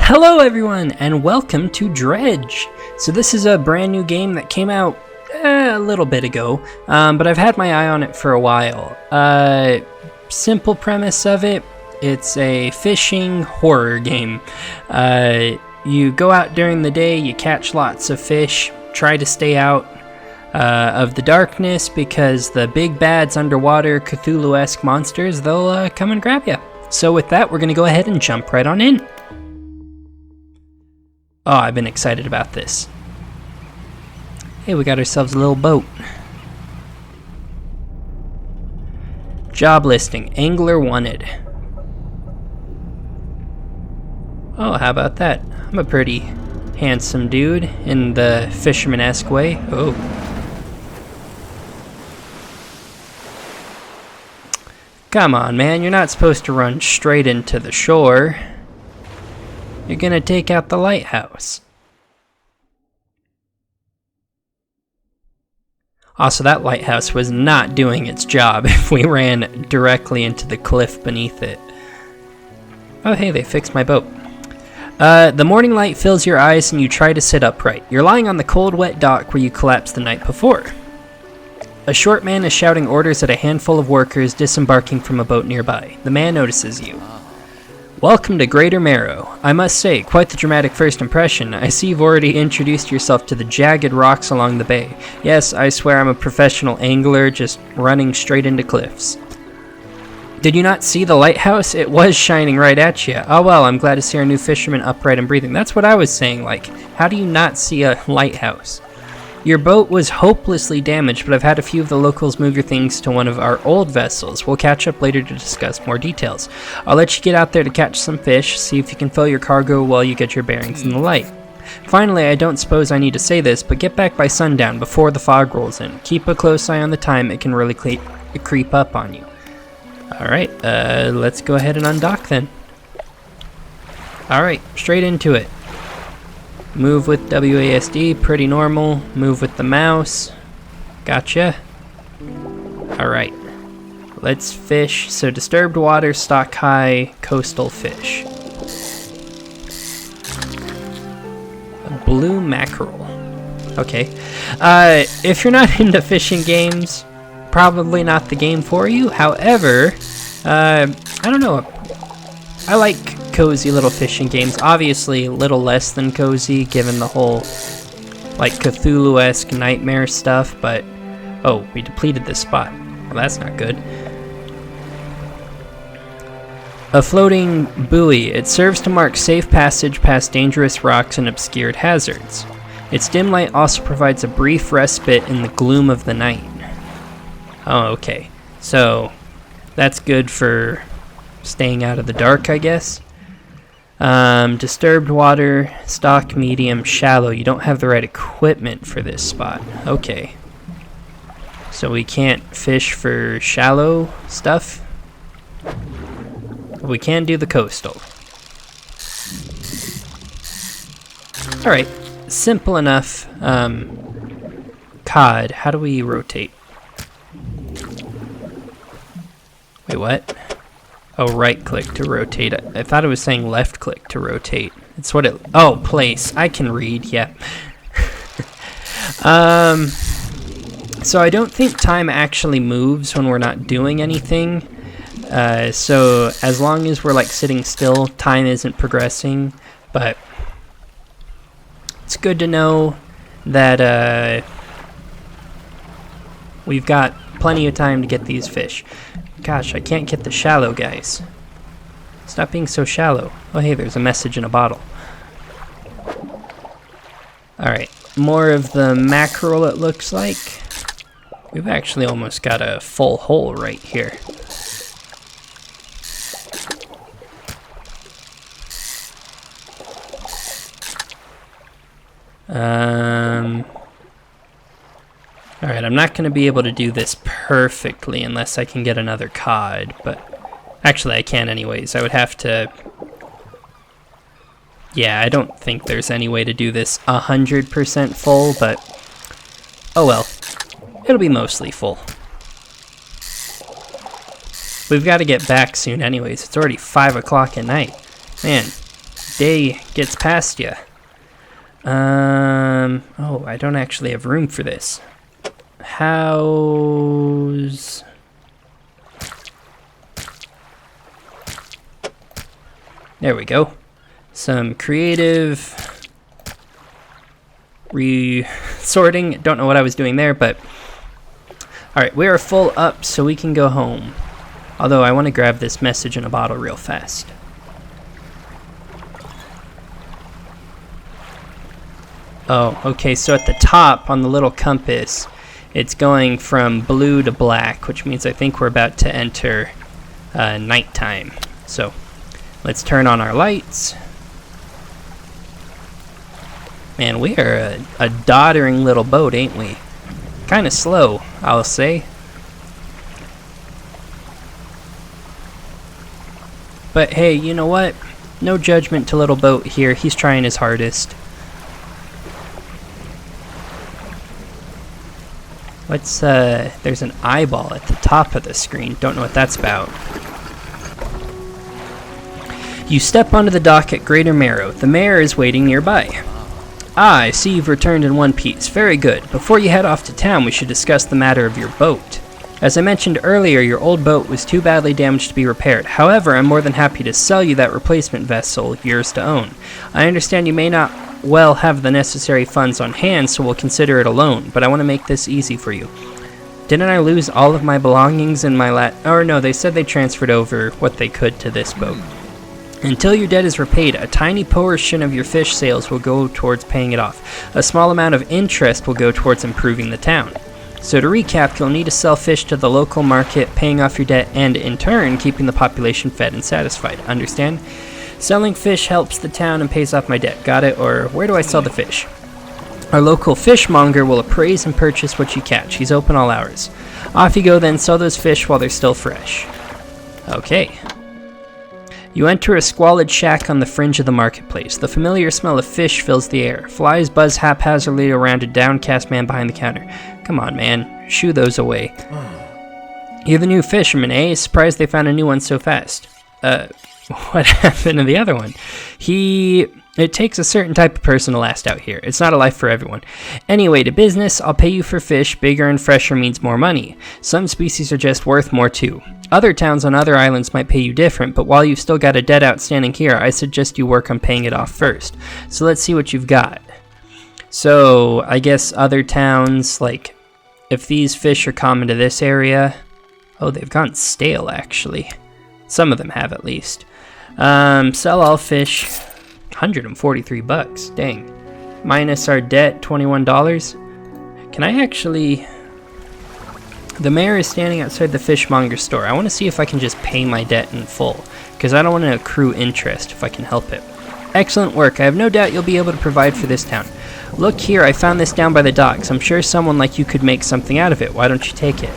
Hello everyone, and welcome to Dredge. So this is a brand new game that came out a little bit ago, but I've had my eye on it for a while. Simple premise of it, it's a fishing horror game. You go out during the day, you catch lots of fish, try to stay out of the darkness because the big bads underwater, Cthulhu-esque monsters, they'll come and grab you. So with that, we're going to go ahead and jump right on in. Oh, I've been excited about this. Hey, we got ourselves a little boat. Job listing, angler wanted. Oh, how about that? I'm a pretty handsome dude in the fisherman-esque way. Oh. Come on, man, you're not supposed to run straight into the shore. You're gonna take out the lighthouse. Also, that lighthouse was not doing its job if we ran directly into the cliff beneath it. Oh hey, they fixed my boat. The morning light fills your eyes and you try to sit upright. You're lying on the cold, wet dock where you collapsed the night before. A short man is shouting orders at a handful of workers disembarking from a boat nearby. The man notices you. Welcome to Greater Marrow. I must say, quite the dramatic first impression. I see you've already introduced yourself to the jagged rocks along the bay. Yes, I swear I'm a professional angler, just running straight into cliffs. Did you not see the lighthouse? It was shining right at you. Oh well, I'm glad to see our new fisherman upright and breathing. That's what I was saying, like, how do you not see a lighthouse? Your boat was hopelessly damaged, but I've had a few of the locals move your things to one of our old vessels. We'll catch up later to discuss more details. I'll let you get out there to catch some fish, see if you can fill your cargo while you get your bearings in the light. Finally, I don't suppose I need to say this, but get back by sundown before the fog rolls in. Keep a close eye on the time, it can really creep up on you. Alright, let's go ahead and undock then. Alright, straight into it. Move with WASD, pretty normal. Move with the mouse. Gotcha. Alright. Let's fish. So disturbed water, stock high, coastal fish. A blue mackerel. Okay. If you're not into fishing games, probably not the game for you. However, I don't know. I like cozy little fishing games. Obviously a little less than cozy given the whole like Cthulhu-esque nightmare stuff, but oh, we depleted this spot. Well, that's not good. A floating buoy. It serves to mark safe passage past dangerous rocks and obscured hazards. Its dim light also provides a brief respite in the gloom of the night. Oh, okay. So that's good for staying out of the dark, I guess. Disturbed water, stock, medium, shallow. You don't have the right equipment for this spot. Okay. So we can't fish for shallow stuff. But we can do the coastal. Alright. Simple enough. Cod. How do we rotate? Wait, what? Oh, right click to rotate. I thought it was saying left click to rotate. It's what it... Oh, place. I can read, yeah. So I don't think time actually moves when we're not doing anything. So as long as we're like sitting still, time isn't progressing. But it's good to know that we've got plenty of time to get these fish. Gosh, I can't get the shallow guys. Stop being so shallow. Oh hey, there's a message in a bottle. Alright, more of the mackerel it looks like. We've actually almost got a full hole right here. Alright, I'm not going to be able to do this perfectly unless I can get another cod, but actually I can anyways. I would have to... Yeah, I don't think there's any way to do this 100% full, but oh well. It'll be mostly full. We've got to get back soon anyways. It's already 5 o'clock at night. Man, day gets past you. Oh, I don't actually have room for this. How's... There we go. Some creative resorting. Don't know what I was doing there, but... Alright, we are full up, so we can go home. Although I want to grab this message in a bottle real fast. Oh, okay, so at the top on the little compass, it's going from blue to black, which means I think we're about to enter nighttime. So, let's turn on our lights. Man, we are a doddering little boat, ain't we? Kind of slow, I'll say. But hey, you know what? No judgment to little boat here. He's trying his hardest. What's, there's an eyeball at the top of the screen. Don't know what that's about. You step onto the dock at Greater Marrow. The mayor is waiting nearby. Ah, I see you've returned in one piece. Very good. Before you head off to town, we should discuss the matter of your boat. As I mentioned earlier, your old boat was too badly damaged to be repaired. However, I'm more than happy to sell you that replacement vessel, yours to own. I understand you may not well have the necessary funds on hand, so we'll consider it a loan, but I want to make this easy for you. Didn't I lose all of my belongings in my or no, they said they transferred over what they could to this boat. Until your debt is repaid, a tiny portion of your fish sales will go towards paying it off. A small amount of interest will go towards improving the town. So to recap, you'll need to sell fish to the local market, paying off your debt, and in turn, keeping the population fed and satisfied. Understand? Selling fish helps the town and pays off my debt. Got it? Or where do I sell the fish? Our local fishmonger will appraise and purchase what you catch. He's open all hours. Off you go then, sell those fish while they're still fresh. Okay. You enter a squalid shack on the fringe of the marketplace. The familiar smell of fish fills the air. Flies buzz haphazardly around a downcast man behind the counter. Come on, man. Shoo those away. You're the new fisherman, eh? Surprised they found a new one so fast. What happened to the other one? It takes a certain type of person to last out here. It's not a life for everyone. Anyway, to business, I'll pay you for fish. Bigger and fresher means more money. Some species are just worth more too. Other towns on other islands might pay you different, but while you've still got a debt outstanding here, I suggest you work on paying it off first. So let's see what you've got. So, I guess other towns, like, if these fish are common to this area... Oh, they've gone stale, actually. Some of them have, at least. Sell all fish... 143 bucks, dang. Minus our debt, $21. Can I actually... The mayor is standing outside the fishmonger store. I want to see if I can just pay my debt in full, because I don't want to accrue interest if I can help it. Excellent work. I have no doubt you'll be able to provide for this town. Look here, I found this down by the docks. I'm sure someone like you could make something out of it. Why don't you take it?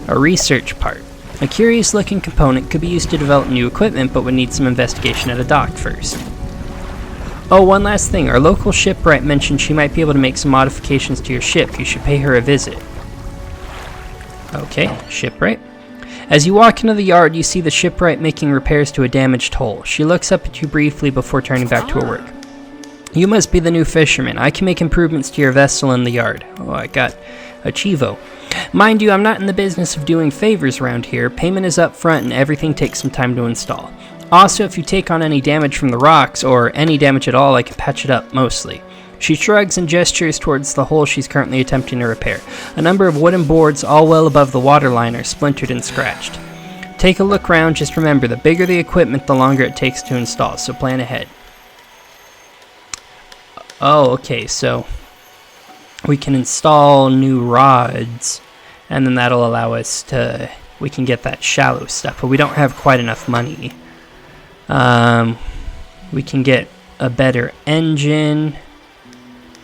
A research part. A curious-looking component could be used to develop new equipment, but would need some investigation at a dock first. Oh, one last thing. Our local shipwright mentioned she might be able to make some modifications to your ship. You should pay her a visit. Okay, shipwright. As you walk into the yard, you see the shipwright making repairs to a damaged hull. She looks up at you briefly before turning back to her work. You must be the new fisherman. I can make improvements to your vessel in the yard. Oh, I got a chivo. Mind you, I'm not in the business of doing favors around here. Payment is up front and everything takes some time to install. Also, if you take on any damage from the rocks, or any damage at all, I can patch it up, mostly. She shrugs and gestures towards the hole she's currently attempting to repair. A number of wooden boards, all well above the waterline, are splintered and scratched. Take a look round, just remember, the bigger the equipment, the longer it takes to install, so plan ahead. Oh, okay, so we can install new rods, and then that'll allow us to, we can get that shallow stuff, but we don't have quite enough money. We can get a better engine.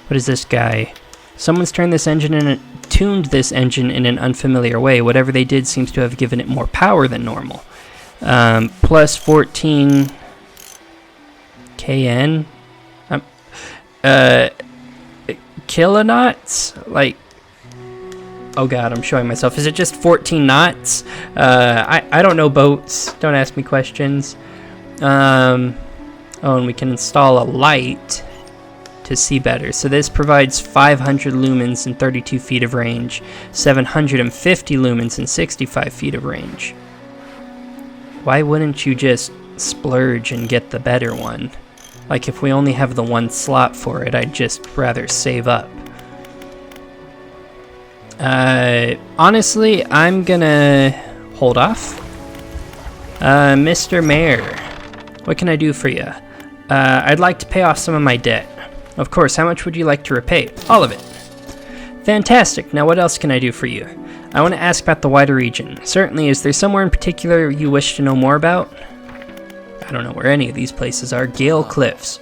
What is this guy? Someone's turned this engine in tuned this engine in an unfamiliar way. Whatever they did seems to have given it more power than normal. Plus 14 KN. Kilonauts? Like, oh god, I'm showing myself. Is it just 14 knots? I don't know boats. Don't ask me questions. Oh, and we can install a light to see better. So this provides 500 lumens and 32 feet of range, 750 lumens and 65 feet of range. Why wouldn't you just splurge and get the better one? Like, if we only have the one slot for it, I'd just rather save up. Honestly, I'm gonna hold off. Mr. Mayor, what can I do for you? I'd like to pay off some of my debt. Of course, how much would you like to repay? All of it. Fantastic. Now what else can I do for you? I want to ask about the wider region. Certainly, is there somewhere in particular you wish to know more about? I don't know where any of these places are. Gale Cliffs.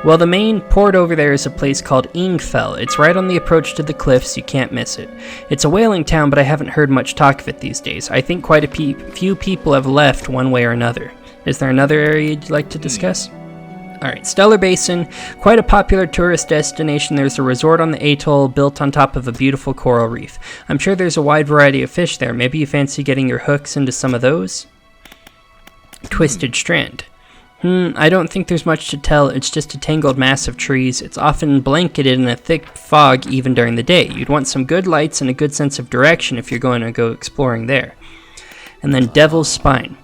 Well, the main port over there is a place called Ingfell. It's right on the approach to the cliffs, you can't miss it. It's a whaling town, but I haven't heard much talk of it these days. I think quite a few people have left one way or another. Is there another area you'd like to discuss? Alright, Stellar Basin, quite a popular tourist destination. There's a resort on the atoll built on top of a beautiful coral reef. I'm sure there's a wide variety of fish there. Maybe you fancy getting your hooks into some of those? Twisted Strand. I don't think there's much to tell. It's just a tangled mass of trees. It's often blanketed in a thick fog even during the day. You'd want some good lights and a good sense of direction if you're going to go exploring there. And then Devil's Spine.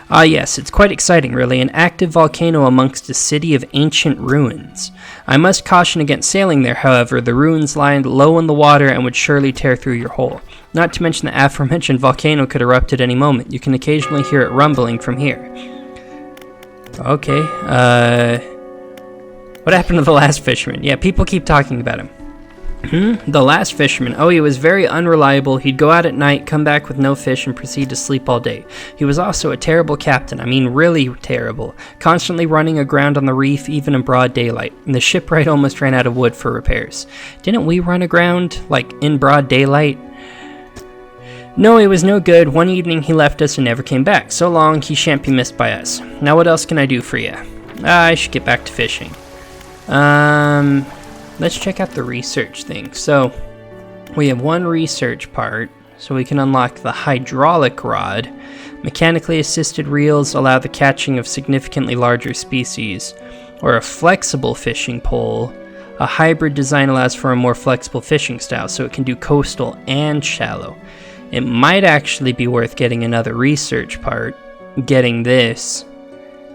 Ah yes, it's quite exciting really, an active volcano amongst a city of ancient ruins. I must caution against sailing there, however. The ruins lie low in the water and would surely tear through your hull. Not to mention the aforementioned volcano could erupt at any moment. You can occasionally hear it rumbling from here. Okay, what happened to the last fisherman? Yeah, people keep talking about him. The last fisherman. Oh, he was very unreliable. He'd go out at night, come back with no fish, and proceed to sleep all day. He was also a terrible captain. I mean, really terrible. Constantly running aground on the reef, even in broad daylight. And the shipwright almost ran out of wood for repairs. Didn't we run aground, like, in broad daylight? No, he was no good. One evening he left us and never came back. So long, he shan't be missed by us. Now what else can I do for you? I should get back to fishing. Let's check out the research thing. So, we have one research part, so we can unlock the hydraulic rod. Mechanically assisted reels allow the catching of significantly larger species. Or a flexible fishing pole. A hybrid design allows for a more flexible fishing style, so it can do coastal and shallow. It might actually be worth getting another research part, getting this.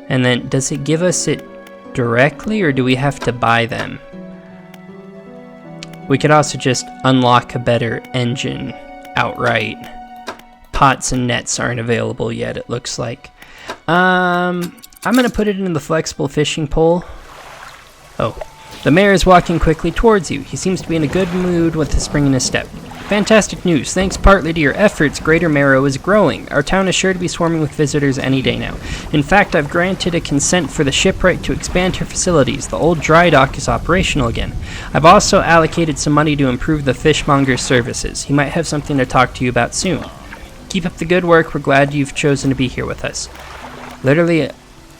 And then, does it give us it directly, or do we have to buy them? We could also just unlock a better engine outright. Pots and nets aren't available yet, it looks like. I'm gonna put it in the flexible fishing pole. Oh, the mayor is walking quickly towards you. He seems to be in a good mood with a spring in his step. Fantastic news. Thanks partly to your efforts, Greater Marrow is growing. Our town is sure to be swarming with visitors any day now. In fact, I've granted a consent for the shipwright to expand her facilities. The old dry dock is operational again. I've also allocated some money to improve the fishmonger's services. He might have something to talk to you about soon. Keep up the good work. We're glad you've chosen to be here with us. Literally,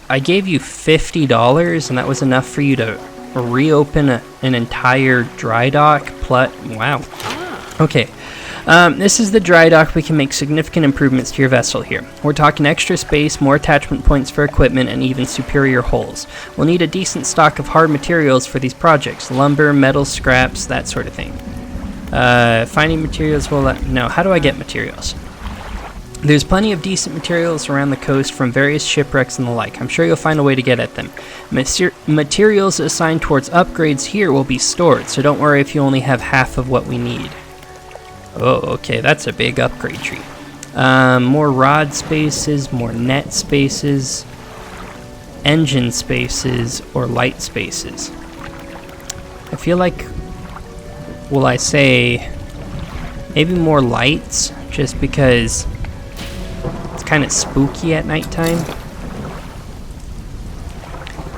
I gave you $50, and that was enough for you to reopen an entire dry dock. Wow. Okay, this is the dry dock. We can make significant improvements to your vessel here. We're talking extra space, more attachment points for equipment, and even superior hulls. We'll need a decent stock of hard materials for these projects. Lumber, metal scraps, that sort of thing. Finding materials will no, how do I get materials? There's plenty of decent materials around the coast from various shipwrecks and the like. I'm sure you'll find a way to get at them. Materials assigned towards upgrades here will be stored, so don't worry if you only have half of what we need. Oh, okay, that's a big upgrade tree. More rod spaces, more net spaces, engine spaces, or light spaces. I feel like, will I say, maybe more lights, just because it's kind of spooky at nighttime.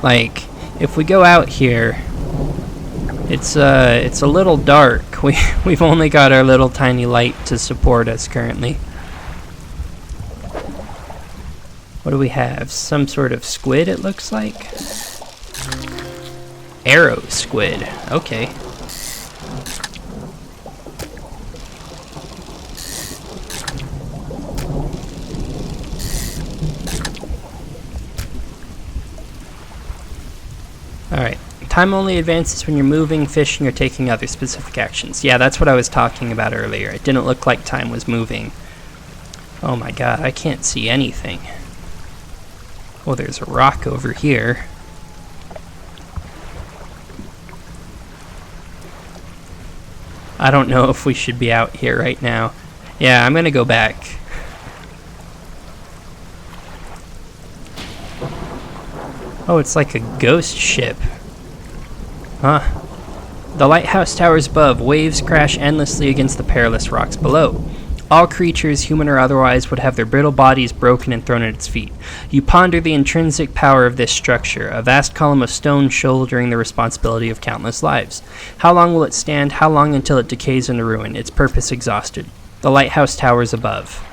Like, if we go out here, it's a little dark. We've only got our little tiny light to support us currently. What do we have? Some sort of squid, it looks like. Arrow squid. Okay. Time only advances when you're moving, fishing, or taking other specific actions. Yeah, that's what I was talking about earlier. It didn't look like time was moving. Oh my god, I can't see anything. Oh, there's a rock over here. I don't know if we should be out here right now. Yeah, I'm gonna go back. Oh, it's like a ghost ship. Huh. The lighthouse towers above. Waves crash endlessly against the perilous rocks below. All creatures, human or otherwise, would have their brittle bodies broken and thrown at its feet. You ponder the intrinsic power of this structure, a vast column of stone shouldering the responsibility of countless lives. How long will it stand? How long until it decays into ruin, its purpose exhausted? The lighthouse towers above.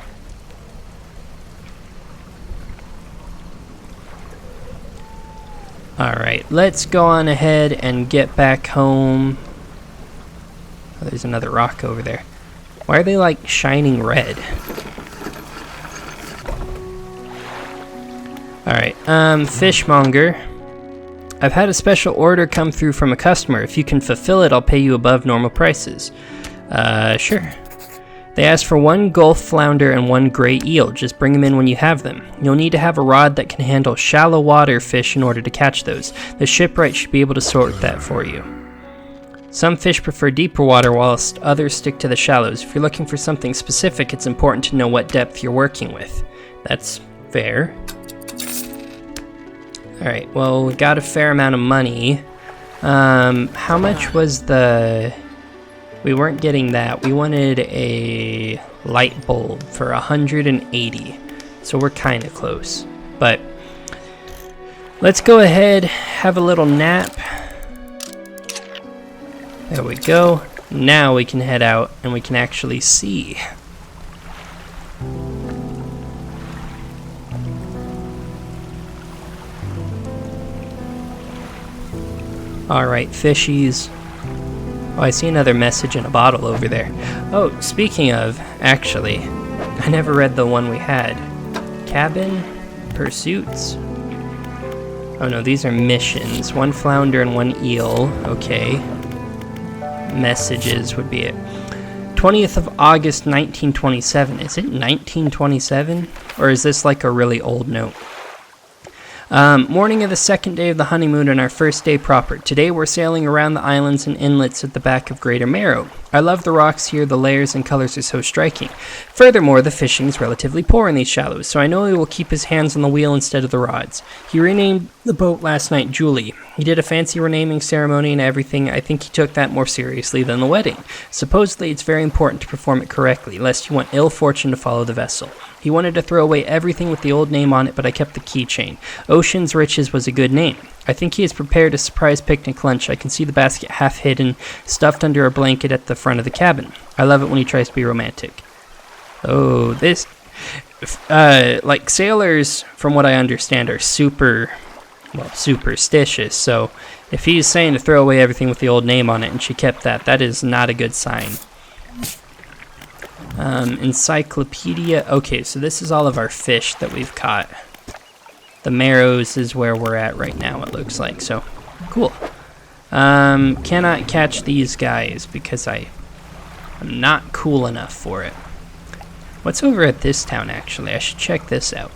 Alright, let's go on ahead and get back home. Oh, there's another rock over there. Why are they like shining red? Alright, fishmonger. I've had a special order come through from a customer. If you can fulfill it, I'll pay you above normal prices. Sure. They asked for 1 gulf flounder and 1 gray eel. Just bring them in when you have them. You'll need to have a rod that can handle shallow water fish in order to catch those. The shipwright should be able to sort that for you. Some fish prefer deeper water whilst others stick to the shallows. If you're looking for something specific, it's important to know what depth you're working with. That's fair. Alright, well, we got a fair amount of money. How much was the... We weren't getting that. We wanted a light bulb for 180. So we're kind of close. But let's go ahead, have a little nap. There we go. Now we can head out and we can actually see. Alright, fishies. Oh, I see another message in a bottle over there. Oh, speaking of, actually, I never read the one we had. Cabin pursuits. Oh no, these are missions. 1 flounder and 1 eel. Okay. Messages would be it. 20th of August, 1927. Is it 1927? Or is this like a really old note? Morning of the 2nd day of the honeymoon and our first day proper. Today we're sailing around the islands and inlets at the back of Greater Marrow. I love the rocks here, the layers and colors are so striking. Furthermore, the fishing is relatively poor in these shallows, so I know he will keep his hands on the wheel instead of the rods. He renamed the boat last night Julie. He did a fancy renaming ceremony and everything. I think he took that more seriously than the wedding. Supposedly it's very important to perform it correctly, lest you want ill fortune to follow the vessel. He wanted to throw away everything with the old name on it, but I kept the keychain. Ocean's Riches was a good name. I think he has prepared a surprise picnic lunch. I can see the basket half hidden, stuffed under a blanket at the front of the cabin. I love it when he tries to be romantic. Oh, this... like, sailors, from what I understand, are superstitious, so if he's saying to throw away everything with the old name on it and she kept that, that is not a good sign. Encyclopedia. Okay, so this is all of our fish that we've caught. The Marrows is where we're at right now, it looks like, so cool. Cannot catch these guys because I'm not cool enough for it. What's over at this town, actually? I should check this out.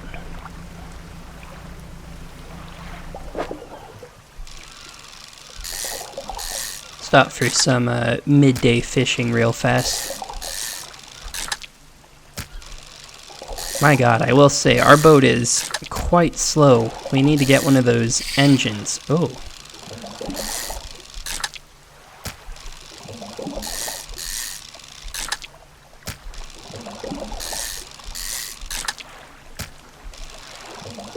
Stop for some midday fishing real fast. My god, I will say, our boat is quite slow. We need to get one of those engines. Oh.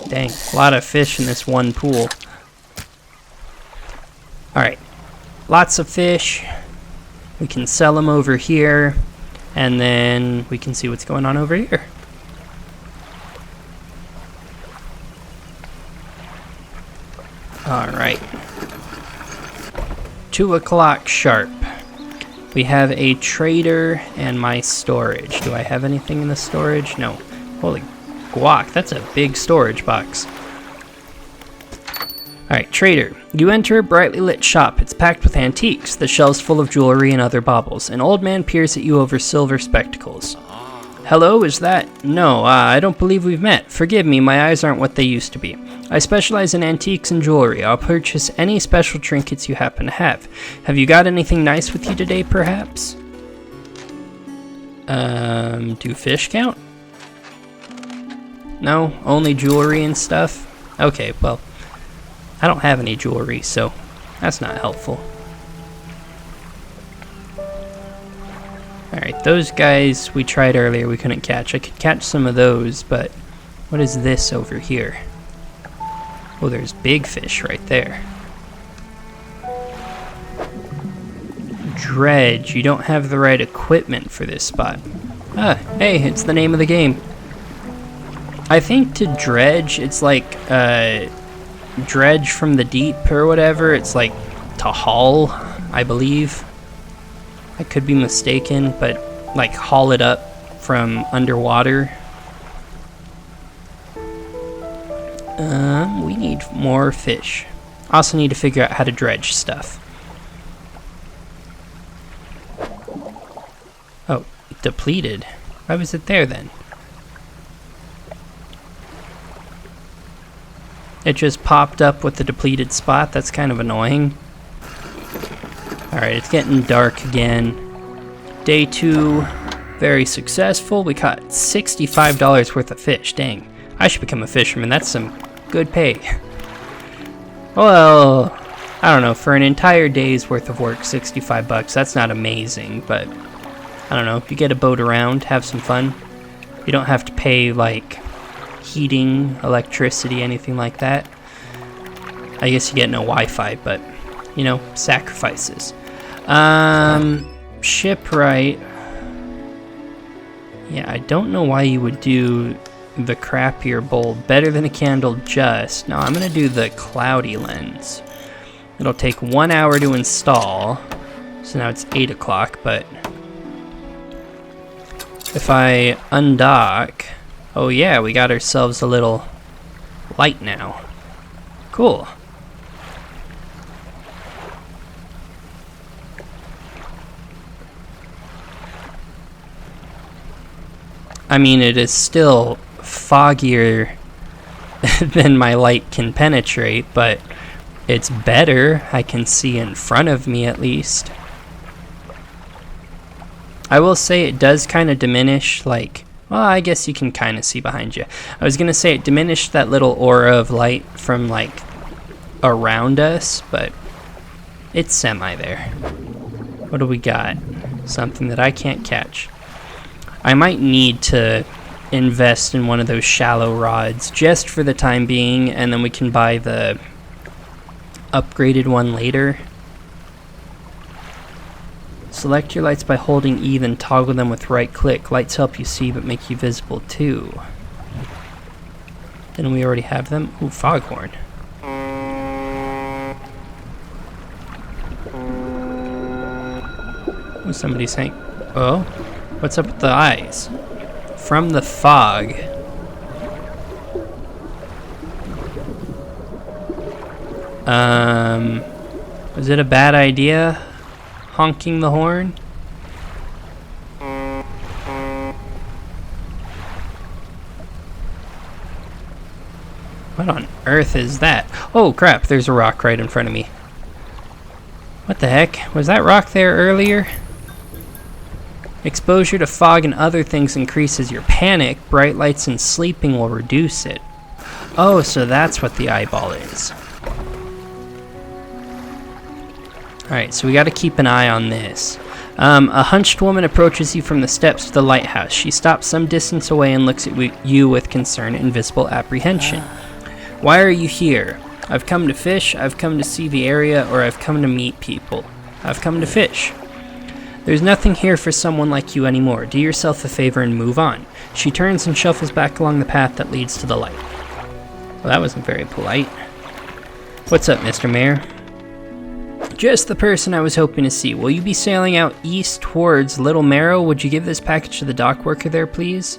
Dang, a lot of fish in this one pool. Alright, lots of fish. We can sell them over here, and then we can see what's going on over here. Alright. 2 o'clock sharp. We have a trader and my storage. Do I have anything in the storage? No. Holy guac, that's a big storage box. Alright, trader. You enter a brightly lit shop. It's packed with antiques, the shelves full of jewelry and other baubles. An old man peers at you over silver spectacles. Hello, is that? No, I don't believe we've met. Forgive me, my eyes aren't what they used to be. I specialize in antiques and jewelry. I'll purchase any special trinkets you happen to have. Have you got anything nice with you today, perhaps? Do fish count? No, only jewelry and stuff? Okay, well, I don't have any jewelry, so that's not helpful. Alright, those guys we tried earlier we couldn't catch. I could catch some of those, but what is this over here? Oh, there's big fish right there. Dredge, you don't have the right equipment for this spot. Ah, hey, it's the name of the game. I think to dredge, it's like, dredge from the deep or whatever. It's like to haul, I believe. I could be mistaken, but like haul it up from underwater. We need more fish. Also need to figure out how to dredge stuff. Oh, depleted. Why was it there then? It just popped up with the depleted spot. That's kind of annoying. Alright, it's getting dark again. Day 2, very successful. We caught $65 worth of fish. Dang, I should become a fisherman. That's some good pay. Well, I don't know, for an entire day's worth of work, 65 bucks, that's not amazing, but I don't know, if you get a boat around, have some fun. You don't have to pay, like, heating, electricity, anything like that. I guess you get no Wi-Fi, but, you know, sacrifices. Shipwright. Yeah, I don't know why you would do the crappier bulb. Better than a candle just. No, I'm gonna do the cloudy lens. It'll take 1 hour to install. So now it's 8 o'clock, but if I undock, oh yeah, we got ourselves a little light now. Cool. I mean, it is still foggier than my light can penetrate, but it's better. I can see in front of me at least. I will say it does kind of diminish, like, well, I guess you can kind of see behind you. I was going to say it diminished that little aura of light from, like, around us, but it's semi there. What do we got? Something that I can't catch. I might need to invest in one of those shallow rods just for the time being, and then we can buy the upgraded one later. Select your lights by holding E, then toggle them with right click. Lights help you see but make you visible too. Then we already have them. Ooh, foghorn. What's somebody saying? Oh? What's up with the eyes? From the fog. Was it a bad idea? Honking the horn? What on earth is that? Oh crap, there's a rock right in front of me. What the heck? Was that rock there earlier? Exposure to fog and other things increases your panic. Bright lights and sleeping will reduce it. Oh, so that's what the eyeball is. Alright, so we gotta keep an eye on this. A hunched woman approaches you from the steps to the lighthouse. She stops some distance away and looks at you with concern and visible apprehension. Why are you here? I've come to fish, I've come to see the area, or I've come to meet people. I've come to fish. There's nothing here for someone like you anymore. Do yourself a favor and move on. She turns and shuffles back along the path that leads to the light. Well, that wasn't very polite. What's up, Mr. Mayor? Just the person I was hoping to see. Will you be sailing out east towards Little Marrow? Would you give this package to the dock worker there, please?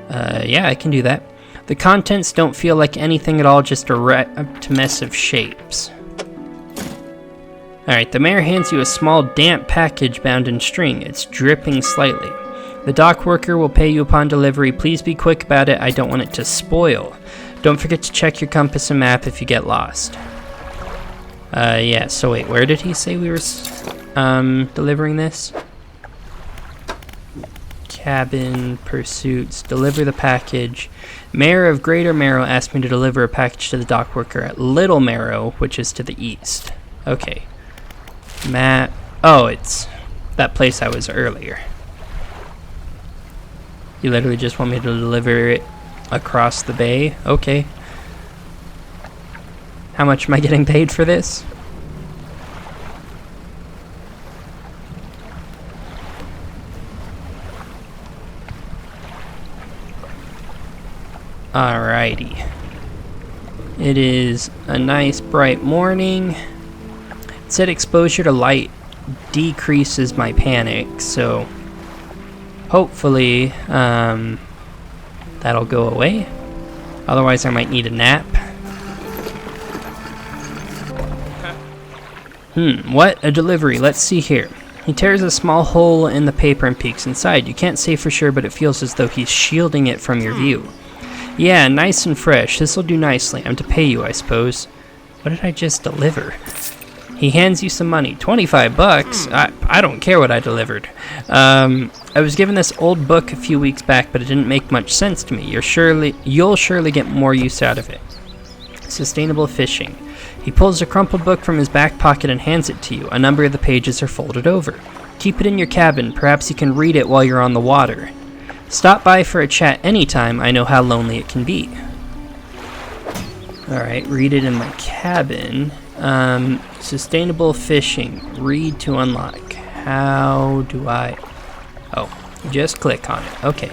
Yeah, I can do that. The contents don't feel like anything at all, just a wrapped mess of shapes. Alright, the mayor hands you a small damp package bound in string. It's dripping slightly. The dock worker will pay you upon delivery. Please be quick about it. I don't want it to spoil. Don't forget to check your compass and map if you get lost. Yeah, so wait, where did he say we were delivering this? Cabin, pursuits, deliver the package. Mayor of Greater Marrow asked me to deliver a package to the dock worker at Little Marrow, which is to the east. Okay. Map. Oh, it's that place I was earlier. You literally just want me to deliver it across the bay? Okay. How much am I getting paid for this? Alrighty. It is a nice bright morning. It said exposure to light decreases my panic, so hopefully that'll go away. Otherwise I might need a nap. What? A delivery. Let's see here. He tears a small hole in the paper and peeks inside. You can't say for sure, but it feels as though he's shielding it from your view. Yeah, nice and fresh. This'll do nicely. I'm to pay you, I suppose. What did I just deliver? He hands you some money. 25 bucks? I don't care what I delivered. I was given this old book a few weeks back, but it didn't make much sense to me. You'll surely get more use out of it. Sustainable fishing. He pulls a crumpled book from his back pocket and hands it to you. A number of the pages are folded over. Keep it in your cabin. Perhaps you can read it while you're on the water. Stop by for a chat anytime. I know how lonely it can be. Alright, read it in my cabin. Sustainable fishing. Read to unlock. How do I... Oh, just click on it. Okay.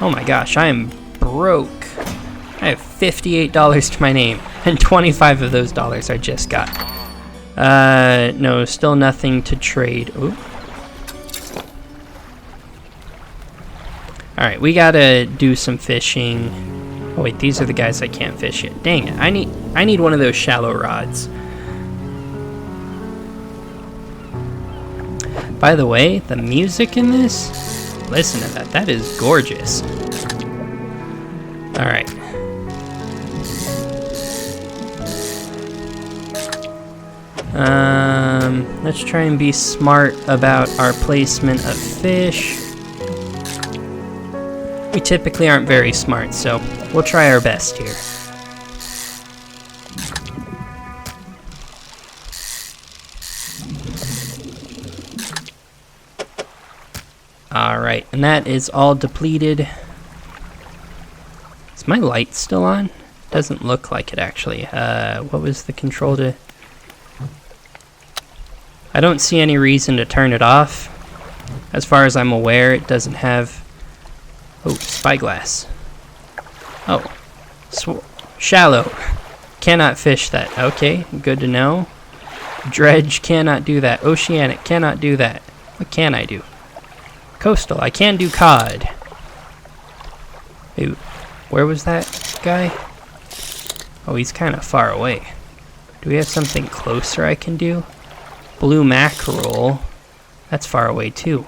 Oh my gosh, I am broke. I have $58 to my name, and 25 of those dollars I just got. No, still nothing to trade. Ooh. Alright, we gotta do some fishing. Oh wait, these are the guys I can't fish yet. Dang it, I need one of those shallow rods. By the way, the music in this, listen to that, that is gorgeous. Alright. Let's try and be smart about our placement of fish. We typically aren't very smart, so we'll try our best here. Alright, and that is all depleted. Is my light still on? Doesn't look like it, actually. What was the control to... I don't see any reason to turn it off. As far as I'm aware, it doesn't have... Oh, spyglass. Oh. Shallow. Cannot fish that. Okay, good to know. Dredge, cannot do that. Oceanic, cannot do that. What can I do? Coastal, I can do cod. Hey, where was that guy? Oh, he's kind of far away. Do we have something closer I can do? Blue mackerel. That's far away too.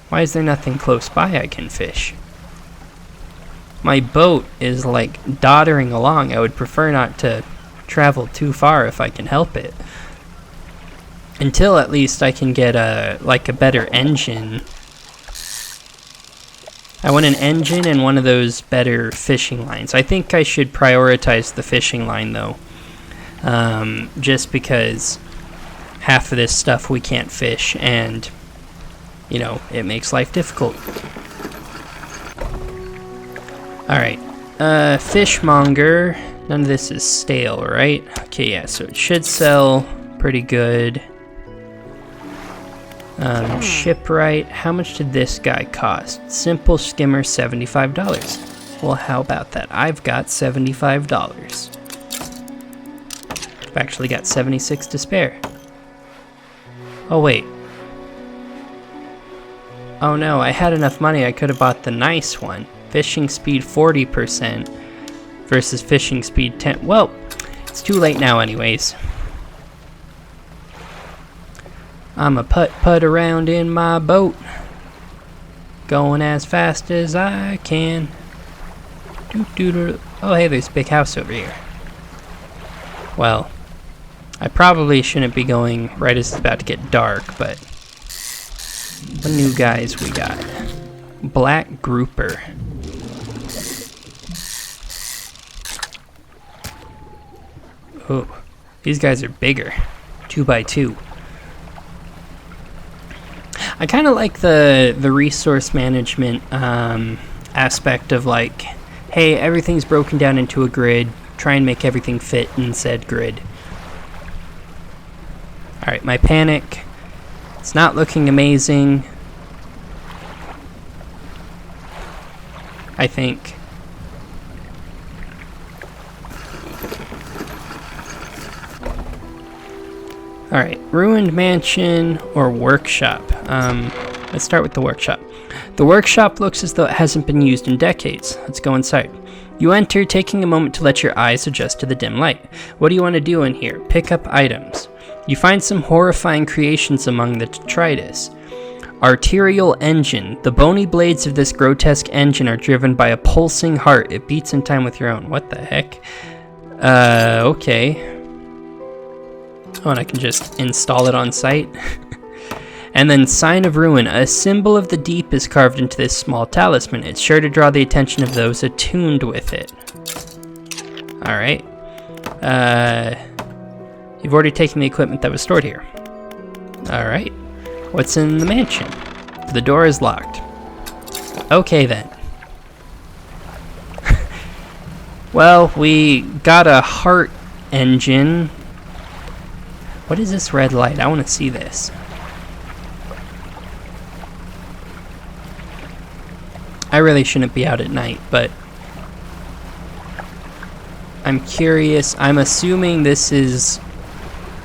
Why is there nothing close by I can fish? My boat is like doddering along. I would prefer not to travel too far if I can help it. Until at least I can get a better engine. I want an engine and one of those better fishing lines. I think I should prioritize the fishing line though. Just because half of this stuff we can't fish and, you know, it makes life difficult. Alright, fishmonger. None of this is stale, right? Okay, yeah, so it should sell pretty good. Shipwright, how much did this guy cost? Simple skimmer, $75. Well, how about that? I've got $75. I've actually got 76 to spare. Oh, wait. Oh no, I had enough money I could have bought the nice one. Fishing speed 40%. versus fishing speed 10. Well, it's too late now anyways. I'm a putt around in my boat, going as fast as I can. Oh hey, there's a big house over here. Well, I probably shouldn't be going right as it's about to get dark, but what new guys we got? Black grouper. Oh, these guys are bigger. 2x2. I kind of like the resource management aspect of like, hey, everything's broken down into a grid. Try and make everything fit in said grid. Alright, my panic. It's not looking amazing. I think. Alright, ruined mansion or workshop. Let's start with the workshop. The workshop looks as though it hasn't been used in decades. Let's go inside. You enter, taking a moment to let your eyes adjust to the dim light. What do you want to do in here? Pick up items. You find some horrifying creations among the detritus. Arterial engine. The bony blades of this grotesque engine are driven by a pulsing heart. It beats in time with your own. What the heck? Okay. Oh, and I can just install it on site. And then Sign of Ruin. A symbol of the deep is carved into this small talisman. It's sure to draw the attention of those attuned with it. Alright. You've already taken the equipment that was stored here. Alright. What's in the mansion? The door is locked. Okay then. Well, we got a heart engine. What is this red light? I want to see this. I really shouldn't be out at night, but I'm curious. I'm assuming this is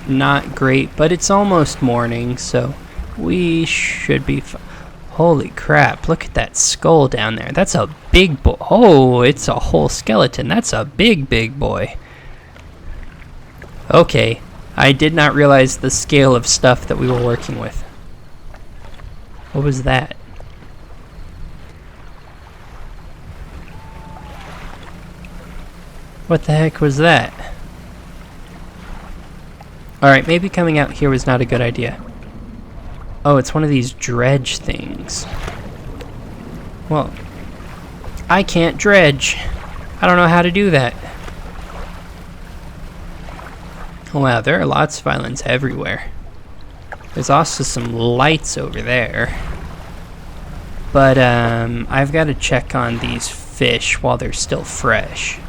not great, but it's almost morning, so we should be holy crap, look at that skull down there. That's a big boy. Oh, it's a whole skeleton. That's a big boy. Okay, I did not realize the scale of stuff that we were working with. What was that? What the heck was that? Alright, maybe coming out here was not a good idea. Oh, it's one of these dredge things. Well, I can't dredge. I don't know how to do that. Oh wow, there are lots of islands everywhere. There's also some lights over there. But, I've got to check on these fish while they're still fresh.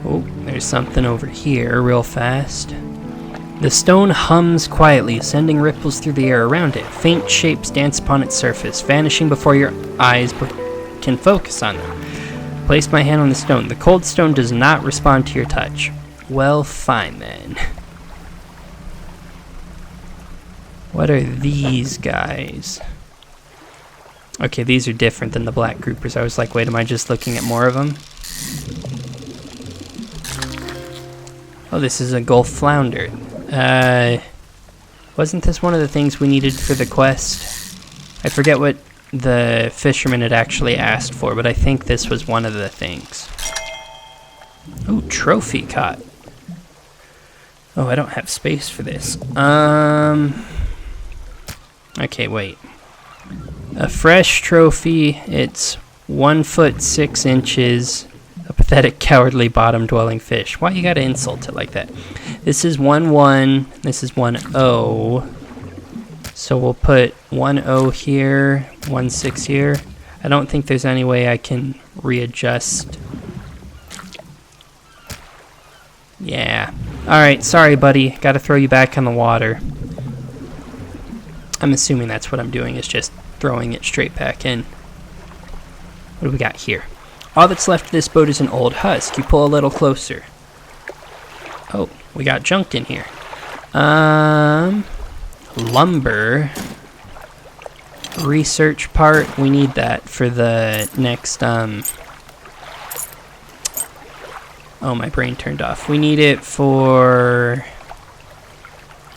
Oh, there's something over here real fast. The stone hums quietly, sending ripples through the air around it. Faint shapes dance upon its surface, vanishing before your eyes can focus on them. Place my hand on the stone. The cold stone does not respond to your touch. Well, fine then. What are these guys? Okay, these are different than the black groupers. I was like, wait, am I just looking at more of them? Oh, this is a Gulf flounder. Wasn't this one of the things we needed for the quest? I forget what the fisherman had actually asked for, but I think this was one of the things. Ooh, trophy caught. Oh, I don't have space for this. Okay, wait. A fresh trophy. It's 1 foot 6 inches. A pathetic, cowardly, bottom-dwelling fish. Why you gotta insult it like that? This is 1-1. This is 1-0. So we'll put 1-0 here, 1-6 here. I don't think there's any way I can readjust. Yeah. Alright, sorry, buddy. Gotta throw you back on the water. I'm assuming that's what I'm doing, is just throwing it straight back in. What do we got here? All that's left of this boat is an old husk. You pull a little closer. Oh, we got junk in here. Lumber. Research part, we need that for the next, oh, my brain turned off. We need it for,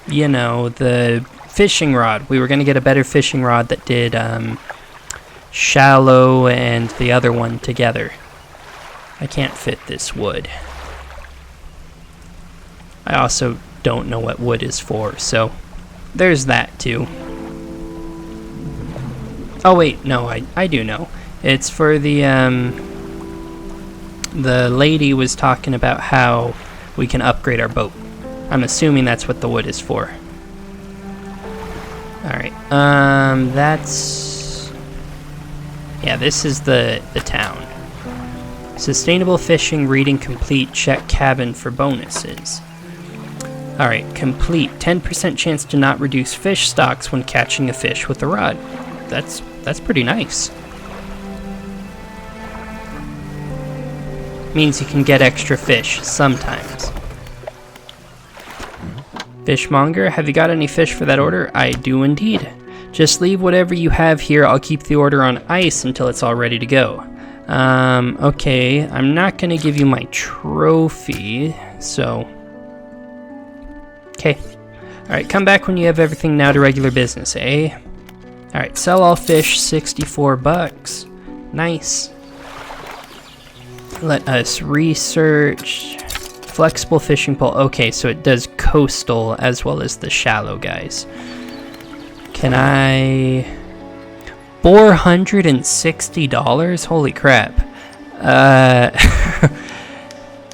you know, the fishing rod. We were going to get a better fishing rod that did, shallow and the other one together. I can't fit this wood. I also don't know what wood is for, so there's that too. Oh wait, no, I do know. It's for the lady was talking about how we can upgrade our boat. I'm assuming that's what the wood is for. Alright, that's... yeah, this is the town. Sustainable fishing, reading complete, check cabin for bonuses. Alright, complete. 10% chance to not reduce fish stocks when catching a fish with a rod. That's pretty nice. Means you can get extra fish sometimes. Fishmonger, have you got any fish for that order? I do indeed. Just leave whatever you have here. I'll keep the order on ice until it's all ready to go. Okay, I'm not gonna give you my trophy, so... okay. Alright, come back when you have everything. Now to regular business, eh? Alright, sell all fish, 64 bucks. Nice. Let us research. Flexible fishing pole. Okay, so it does coastal as well as the shallow guys. Can I... $460? Holy crap.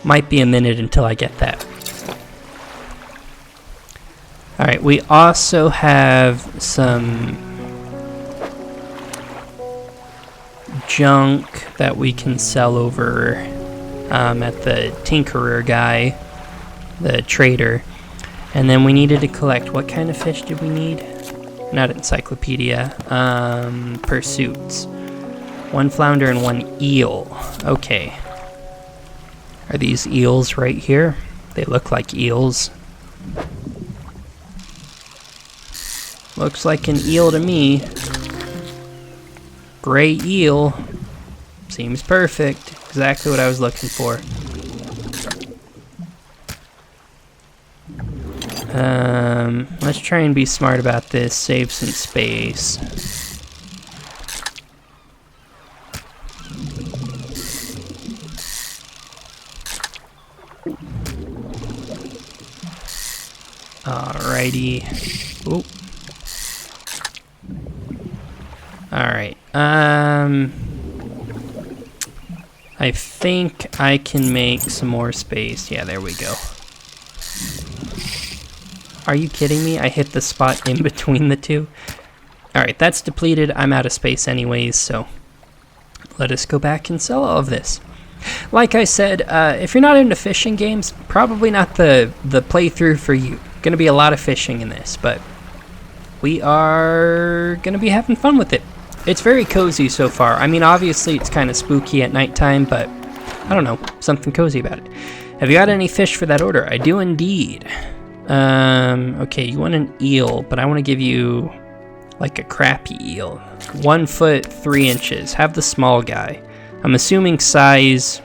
Might be a minute until I get that. Alright, we also have some junk that we can sell over at the tinkerer guy, the trader. And then we needed to collect, what kind of fish did we need? Not encyclopedia. Pursuits. 1 flounder and 1 eel. Okay. Are these eels right here? They look like eels. Looks like an eel to me. Gray eel. Seems perfect. Exactly what I was looking for. Let's try and be smart about this. Save some space. Alrighty. Oop. Alright. I think I can make some more space. Yeah, there we go. Are you kidding me? I hit the spot in between the two. Alright, that's depleted. I'm out of space anyways, so let us go back and sell all of this. Like I said, if you're not into fishing games, probably not the playthrough for you. Gonna be a lot of fishing in this, but we are gonna be having fun with it. It's very cozy so far. I mean, obviously it's kind of spooky at nighttime, but I don't know, something cozy about it. Have you got any fish for that order? I do indeed. Okay, you want an eel, but I want to give you like a crappy eel. 1 foot 3 inches. Have the small guy. I'm assuming size,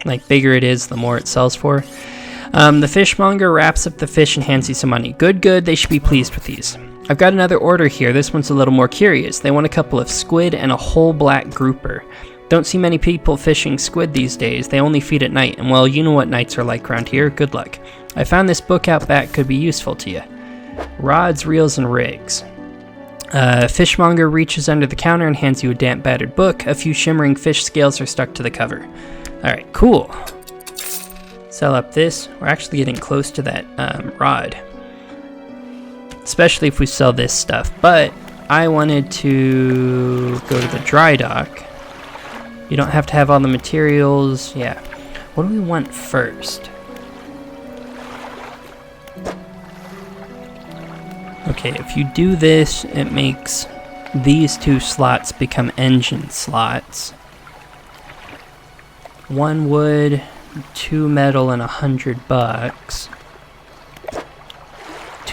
like bigger it is, the more it sells for. The fishmonger wraps up the fish and hands you some money. Good, good. They should be pleased with these. I've got another order here. This one's a little more curious. They want a couple of squid and a whole black grouper. Don't see many people fishing squid these days. They only feed at night, and well, you know what nights are like around here. Good luck. I found this book out back. Could be useful to you. Rods, reels, and rigs. Fishmonger reaches under the counter and hands you a damp, battered book. A few shimmering fish scales are stuck to the cover. Alright, cool. Sell up this. We're actually getting close to that rod. Especially if we sell this stuff. But I wanted to go to the dry dock. You don't have to have all the materials. Yeah. What do we want first? Okay, if you do this, it makes these 2 slots become engine slots. 1 wood, 2 metal, and $100.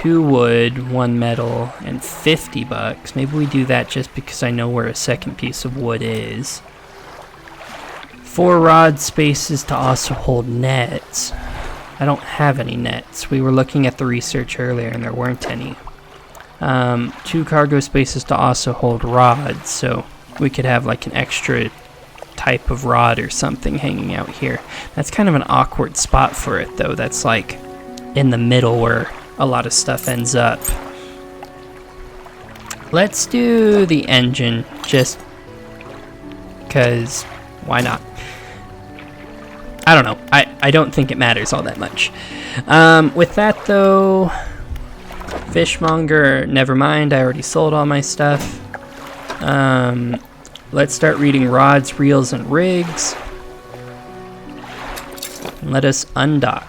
2 wood, 1 metal, and 50 bucks. Maybe we do that just because I know where a second piece of wood is. 4 rod spaces to also hold nets. I don't have any nets. We were looking at the research earlier and there weren't any. 2 cargo spaces to also hold rods, so we could have like an extra type of rod or something hanging out here. That's kind of an awkward spot for it though. That's like in the middle where a lot of stuff ends up. Let's do the engine just because why not? I don't know. I don't think it matters all that much. With that though, fishmonger, never mind. I already sold all my stuff. Let's start reading rods, reels, and rigs. Let us undock.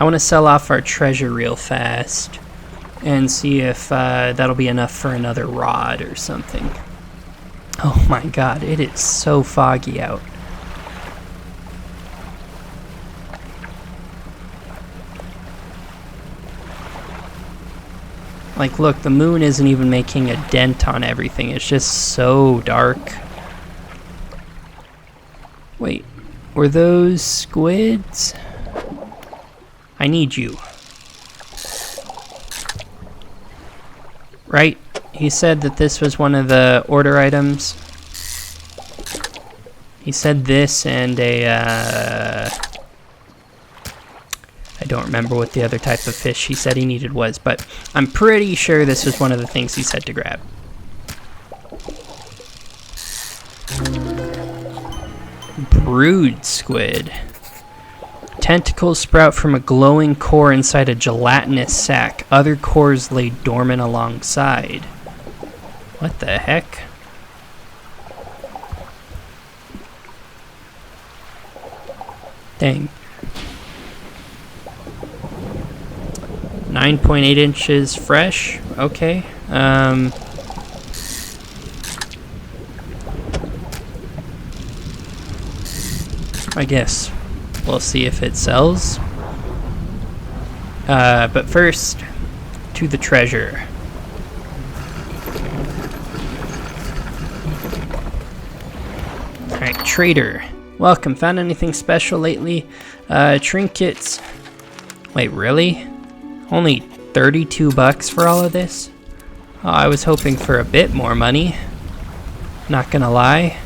I want to sell off our treasure real fast and see if that'll be enough for another rod or something. Oh my god, it is so foggy out. Like, look, the moon isn't even making a dent on everything. It's just so dark. Wait, were those squids? I need you. Right? He said that this was one of the order items. He said this and a, I don't remember what the other type of fish he said he needed was, but I'm pretty sure this was one of the things he said to grab. Brood squid. Tentacles sprout from a glowing core inside a gelatinous sac. Other cores lay dormant alongside. What the heck? Dang. 9.8 inches fresh. Okay. I guess we'll see if it sells. But first, to the treasure. Alright, trader. Welcome. Found anything special lately? Trinkets. Wait, really? Only 32 bucks for all of this? Oh, I was hoping for a bit more money. Not gonna lie.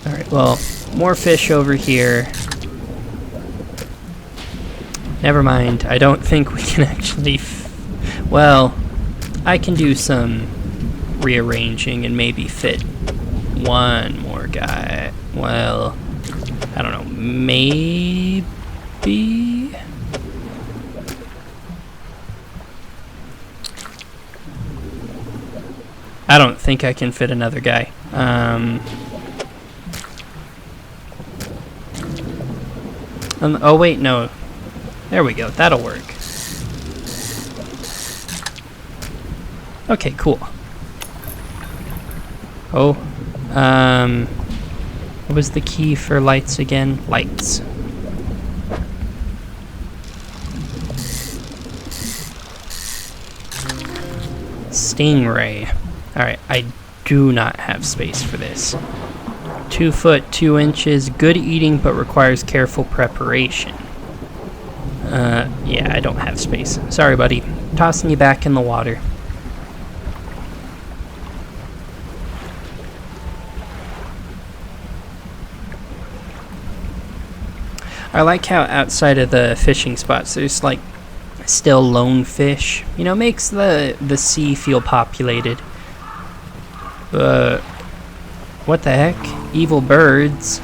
Alright, well, more fish over here. Never mind, I don't think we can actually... well, I can do some rearranging and maybe fit one more guy. Well, I don't know, maybe... I don't think I can fit another guy. Oh wait, no. There we go, that'll work. Okay, cool. Oh, what was the key for lights again? Lights. Stingray. Alright, I do not have space for this. 2 foot 2 inches, good eating but requires careful preparation. Yeah, I don't have space. Sorry, buddy. Tossing you back in the water. I like how outside of the fishing spots there's like still lone fish. You know, makes the sea feel populated. What the heck? Evil birds.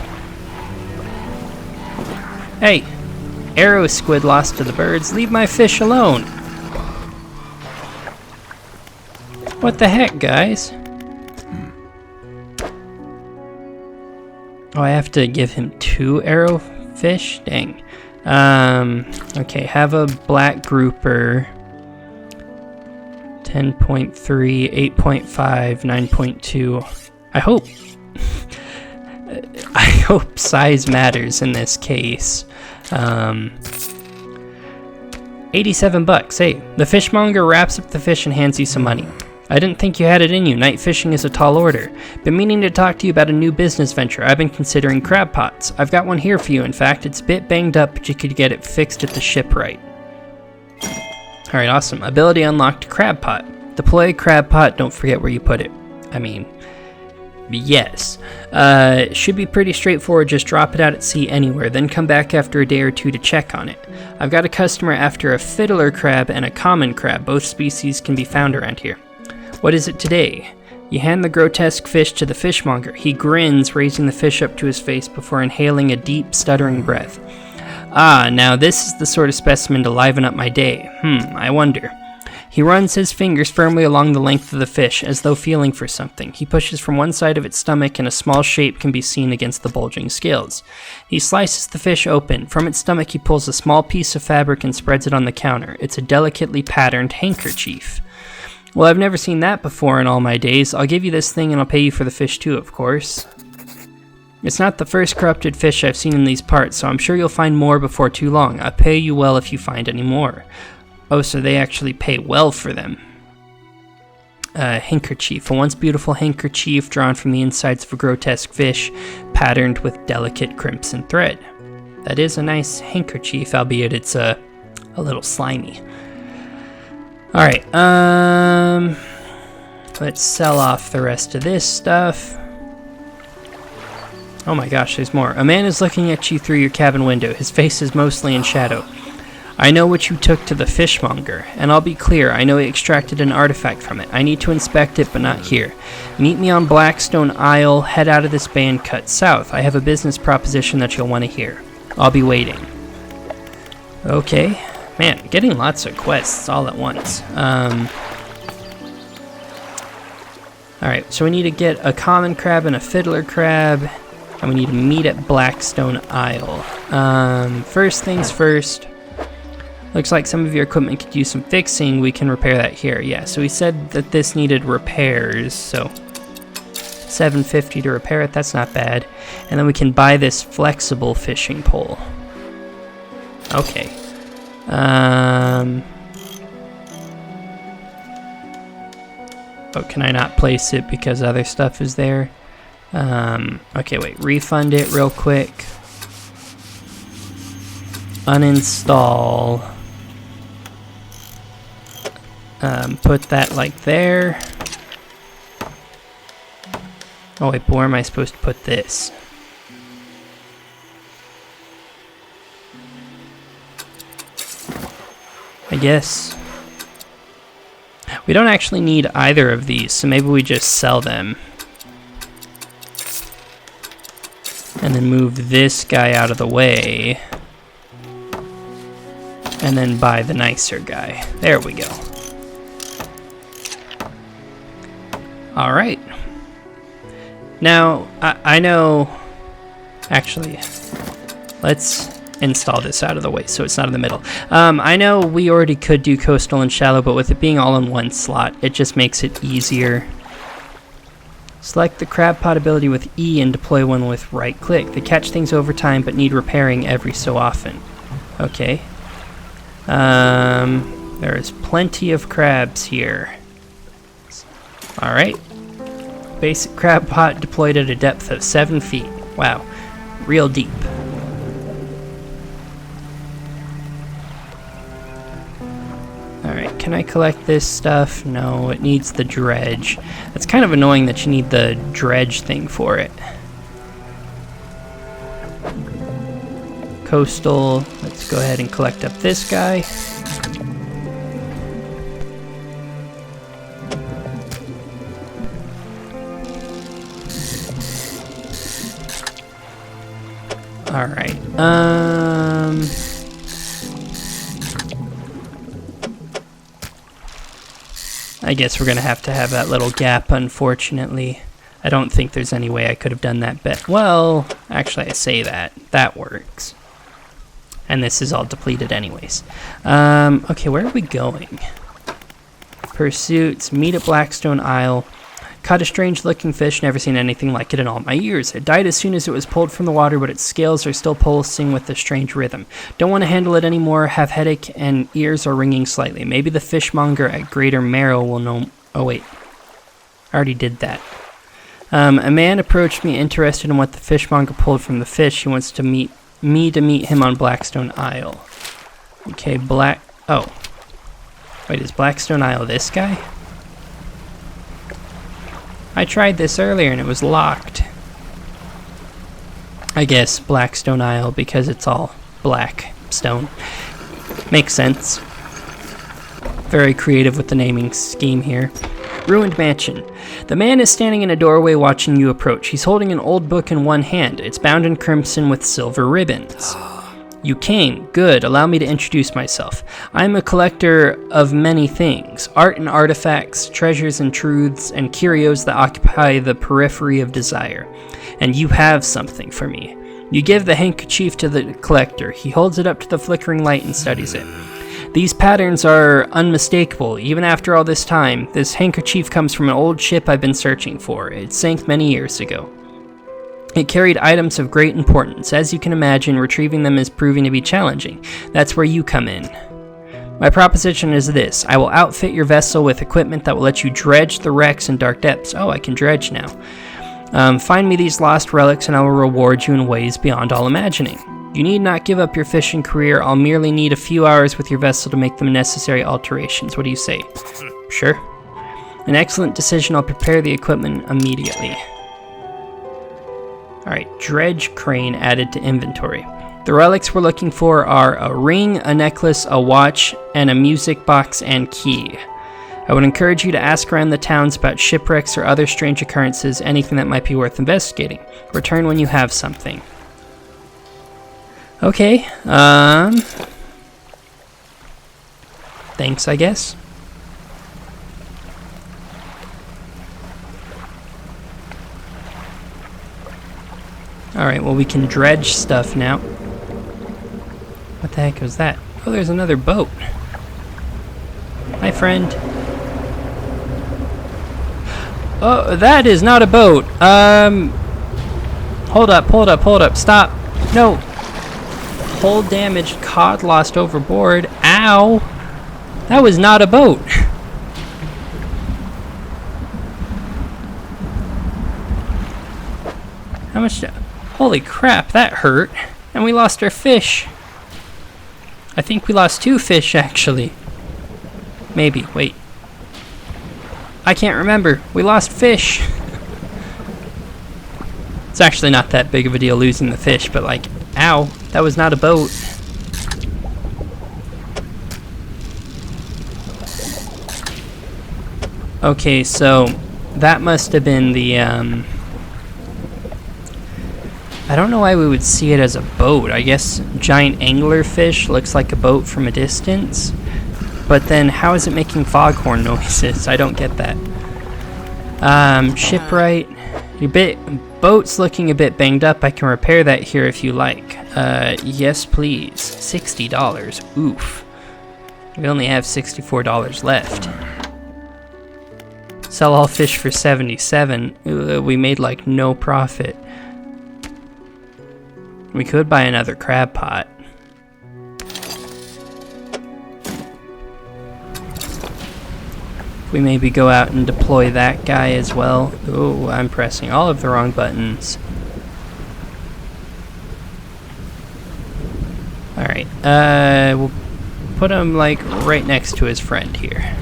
Hey! Arrow squid lost to the birds. Leave my fish alone! What the heck, guys? Oh, I have to give him 2 arrow fish? Dang. Okay, have a black grouper. 10.3, 8.5, 9.2. I hope size matters in this case. $87. Hey, the fishmonger wraps up the fish and hands you some money. I didn't think you had it in you. Night fishing is a tall order. Been meaning to talk to you about a new business venture. I've been considering crab pots. I've got one here for you, in fact. It's a bit banged up, but you could get it fixed at the shipwright. Alright, awesome. Ability unlocked, crab pot. Deploy crab pot, don't forget where you put it. I mean, yes. Should be pretty straightforward, just drop it out at sea anywhere, then come back after a day or two to check on it. I've got a customer after a fiddler crab and a common crab. Both species can be found around here. What is it today? You hand the grotesque fish to the fishmonger. He grins, raising the fish up to his face before inhaling a deep, stuttering breath. Ah, now this is the sort of specimen to liven up my day. I wonder. He runs his fingers firmly along the length of the fish, as though feeling for something. He pushes from one side of its stomach, and a small shape can be seen against the bulging scales. He slices the fish open. From its stomach he pulls a small piece of fabric and spreads it on the counter. It's a delicately patterned handkerchief. Well, I've never seen that before in all my days. I'll give you this thing and I'll pay you for the fish too, of course. It's not the first corrupted fish I've seen in these parts, so I'm sure you'll find more before too long. I'll pay you well if you find any more. Oh, so they actually pay well for them. Handkerchief. A once beautiful handkerchief drawn from the insides of a grotesque fish, patterned with delicate crimson thread. That is a nice handkerchief, albeit it's a little slimy. Alright, let's sell off the rest of this stuff. Oh my gosh, there's more. A man is looking at you through your cabin window. His face is mostly in shadow. I know what you took to the fishmonger, and I'll be clear, I know he extracted an artifact from it. I need to inspect it, but not here. Meet me on Blackstone Isle, head out of this bay and cut south. I have a business proposition that you'll want to hear. I'll be waiting. Okay. Man, getting lots of quests all at once. Alright, so we need to get a common crab and a fiddler crab. And we need to meet at Blackstone Isle. First things first. Looks like some of your equipment could use some fixing. We can repair that here. Yeah, so we said that this needed repairs, so $750 to repair it. That's not bad. And then we can buy this flexible fishing pole. Okay. Oh, can I not place it because other stuff is there? Okay, wait. Refund it real quick. Uninstall. Put that like there. Oh wait, but where am I supposed to put this? I guess we don't actually need either of these, so maybe we just sell them. And then move this guy out of the way. And then buy the nicer guy. There we go. Alright. Now, I know... Actually, let's install this out of the way so it's not in the middle. I know we already could do coastal and shallow, but with it being all in one slot, it just makes it easier. Select the crab pot ability with E and deploy one with right click. They catch things over time but need repairing every so often. Okay. There is plenty of crabs here. Alright. Basic crab pot deployed at a depth of 7 feet. Wow. Real deep. Alright, can I collect this stuff? No, it needs the dredge. It's kind of annoying that you need the dredge thing for it. Coastal, let's go ahead and collect up this guy. Alright, I guess we're gonna have to have that little gap, unfortunately. I don't think there's any way I could have done that better. Well, actually I say that. That works. And this is all depleted anyways. Okay, where are we going? Pursuits, meet at Blackstone Isle. Caught a strange-looking fish, never seen anything like it in all my years. It died as soon as it was pulled from the water, but its scales are still pulsing with a strange rhythm. Don't want to handle it anymore, have headache, and ears are ringing slightly. Maybe the fishmonger at Greater Marrow will know... Oh, wait. I already did that. A man approached me interested in what the fishmonger pulled from the fish. He wants to meet him on Blackstone Isle. Okay, Oh. Wait, is Blackstone Isle this guy? I tried this earlier and it was locked. I guess Blackstone Isle because it's all black stone. Makes sense. Very creative with the naming scheme here. Ruined mansion. The man is standing in a doorway watching you approach. He's holding an old book in one hand. It's bound in crimson with silver ribbons. You came. Good. Allow me to introduce myself. I'm a collector of many things. Art and artifacts, treasures and truths, and curios that occupy the periphery of desire. And you have something for me. You give the handkerchief to the collector. He holds it up to the flickering light and studies it. These patterns are unmistakable. Even after all this time, this handkerchief comes from an old ship I've been searching for. It sank many years ago. It carried items of great importance. As you can imagine, retrieving them is proving to be challenging. That's where you come in. My proposition is this. I will outfit your vessel with equipment that will let you dredge the wrecks in dark depths. Oh, I can dredge now. Find me these lost relics and I will reward you in ways beyond all imagining. You need not give up your fishing career. I'll merely need a few hours with your vessel to make the necessary alterations. What do you say? Sure. An excellent decision. I'll prepare the equipment immediately. Alright, dredge crane added to inventory. The relics we're looking for are a ring, a necklace, a watch, and a music box and key. I would encourage you to ask around the towns about shipwrecks or other strange occurrences, anything that might be worth investigating. Return when you have something. Okay, thanks, I guess. Alright, well we can dredge stuff now. What the heck was that? Oh, there's another boat. Hi, friend. Oh, that is not a boat. Hold up, stop. No. Hull damaged, cod lost overboard. Ow. That was not a boat. How much... Holy crap, that hurt. And we lost our fish. I think we lost 2 fish, actually. Maybe, wait. I can't remember. We lost fish. It's actually not that big of a deal losing the fish, but like, ow, that was not a boat. Okay, so that must have been the, I don't know why we would see it as a boat. I guess giant anglerfish looks like a boat from a distance. But then how is it making foghorn noises? I don't get that. Shipwright. Your boat's looking a bit banged up. I can repair that here if you like. Yes, please. $60. Oof. We only have $64 left. Sell all fish for $77. We made like no profit. We could buy another crab pot. We maybe go out and deploy that guy as well. Oh, I'm pressing all of the wrong buttons. Alright, we'll put him like right next to his friend here.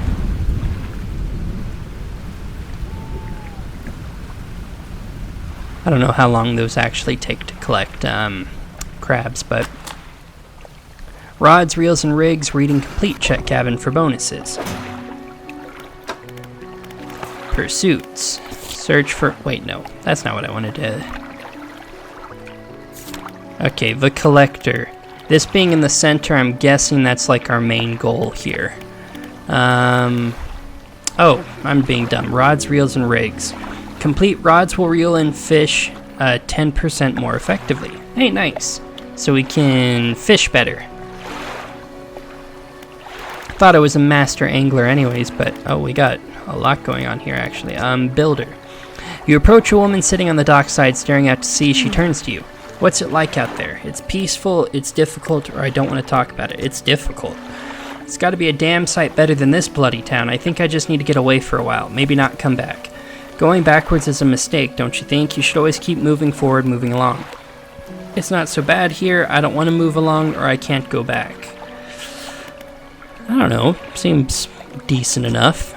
I don't know how long those actually take to collect crabs, but... Rods, reels, and rigs, reading complete, check cabin for bonuses. Pursuits. Search for... Wait, no. That's not what I wanted to... Okay, the collector. This being in the center, I'm guessing that's like our main goal here. Oh, I'm being dumb. Rods, reels, and rigs. Complete rods will reel in fish 10% more effectively. Hey, nice. So we can fish better. Thought I was a master angler anyways, but oh, we got a lot going on here, actually. Builder. You approach a woman sitting on the dockside staring out to sea. She turns to you. What's it like out there? It's peaceful, it's difficult, or I don't want to talk about it. It's difficult. It's got to be a damn sight better than this bloody town. I think I just need to get away for a while. Maybe not come back. Going backwards is a mistake, don't you think? You should always keep moving forward, moving along. It's not so bad here. I don't want to move along, or I can't go back. I don't know. Seems decent enough.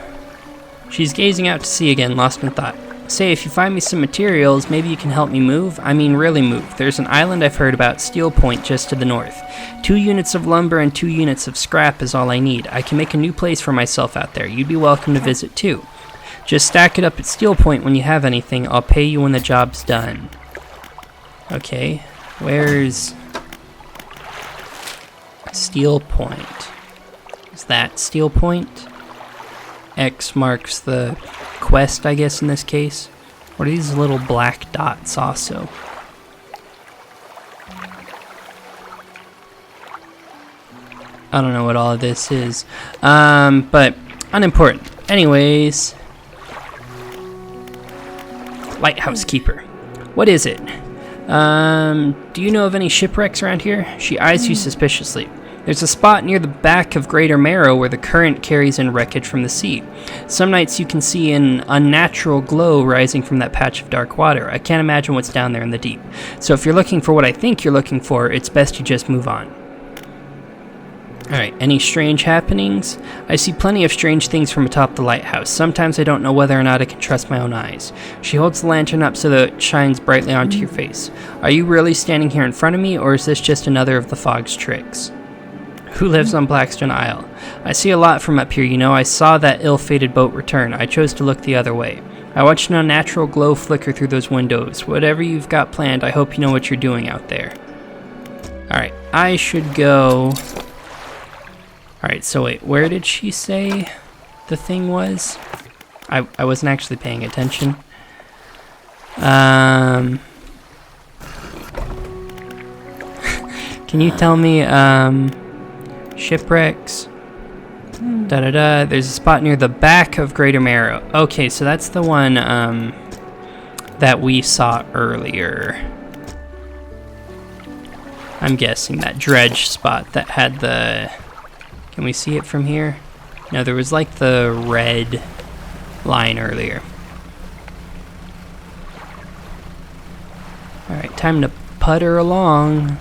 She's gazing out to sea again, lost in thought. Say, if you find me some materials, maybe you can help me move? I mean, really move. There's an island I've heard about, Steel Point, just to the north. 2 units of lumber and 2 units of scrap is all I need. I can make a new place for myself out there. You'd be welcome to visit, too. Just stack it up at Steel Point when you have anything. I'll pay you when the job's done. Okay, where's Steel Point? Is that Steel Point? X marks the quest, I guess, in this case. What are these little black dots also? I don't know what all of this is. But unimportant. Anyways. Lighthouse Keeper. What is it? Do you know of any shipwrecks around here? She eyes you suspiciously. There's a spot near the back of Greater Marrow where the current carries in wreckage from the sea. Some nights you can see an unnatural glow rising from that patch of dark water. I can't imagine what's down there in the deep. So if you're looking for what I think you're looking for, it's best you just move on. Alright, any strange happenings? I see plenty of strange things from atop the lighthouse. Sometimes I don't know whether or not I can trust my own eyes. She holds the lantern up so that it shines brightly onto your face. Are you really standing here in front of me, or is this just another of the fog's tricks? Who lives on Blackstone Isle? I see a lot from up here, you know. I saw that ill-fated boat return. I chose to look the other way. I watched an unnatural glow flicker through those windows. Whatever you've got planned, I hope you know what you're doing out there. Alright, I should go... Alright, so wait, where did she say the thing was? I wasn't actually paying attention. Can you tell me, shipwrecks? Da-da-da. There's a spot near the back of Greater Marrow. Okay, so that's the one, that we saw earlier. I'm guessing that dredge spot that had the... Can we see it from here? No, there was like the red line earlier. Alright, time to putter along.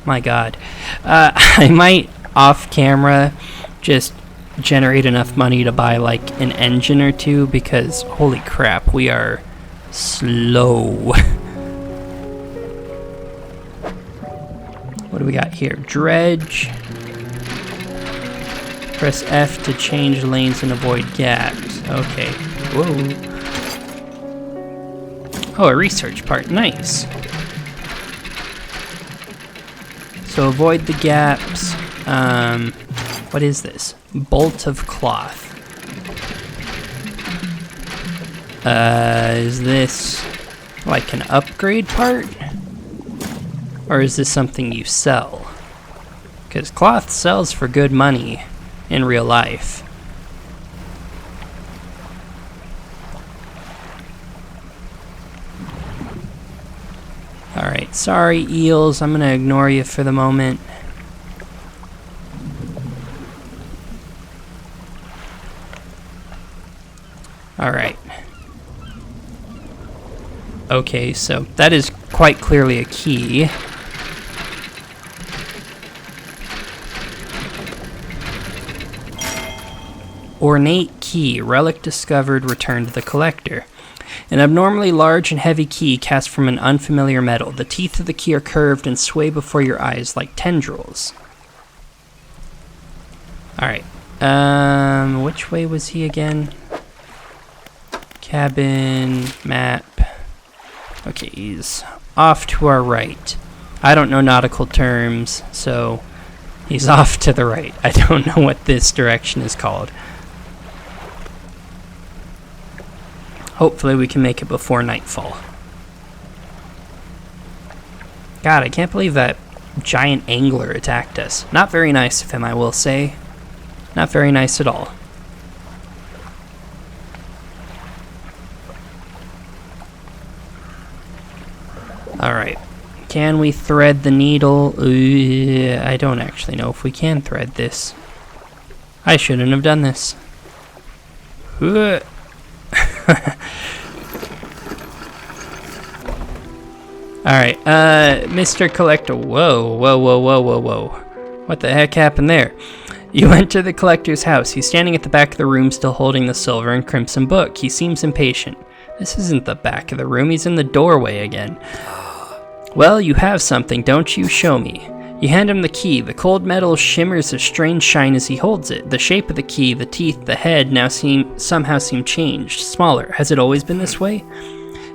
My god. I might, off camera, just generate enough money to buy like an engine or two, because holy crap, we are slow. What do we got here? Dredge. Press F to change lanes and avoid gaps. Okay. Whoa. Oh, a research part. Nice. So avoid the gaps. What is this? Bolt of cloth. Is this like an upgrade part? Or is this something you sell? Because cloth sells for good money in real life. Alright, sorry eels, I'm gonna ignore you for the moment. Alright. Okay, so that is quite clearly a key. Ornate key, relic discovered, returned to the collector. An abnormally large and heavy key cast from an unfamiliar metal. The teeth of the key are curved and sway before your eyes like tendrils. Alright. Which way was he again? Cabin, map. Okay, he's off to our right. I don't know nautical terms, so he's off to the right. I don't know what this direction is called. Hopefully we can make it before nightfall. God, I can't believe that giant angler attacked us. Not very nice of him, I will say. Not very nice at all. Can we thread the needle? I don't actually know if we can thread this. I shouldn't have done this. Alright, Mr. Collector. Whoa. What the heck happened there? You enter the collector's house. He's standing at the back of the room, still holding the silver and crimson book. He seems impatient. This isn't the back of the room. He's in the doorway again. Well, you have something, don't you? Show me. You hand him the key. The cold metal shimmers a strange shine as he holds it. The shape of the key, the teeth, the head now somehow seem changed, smaller. Has it always been this way?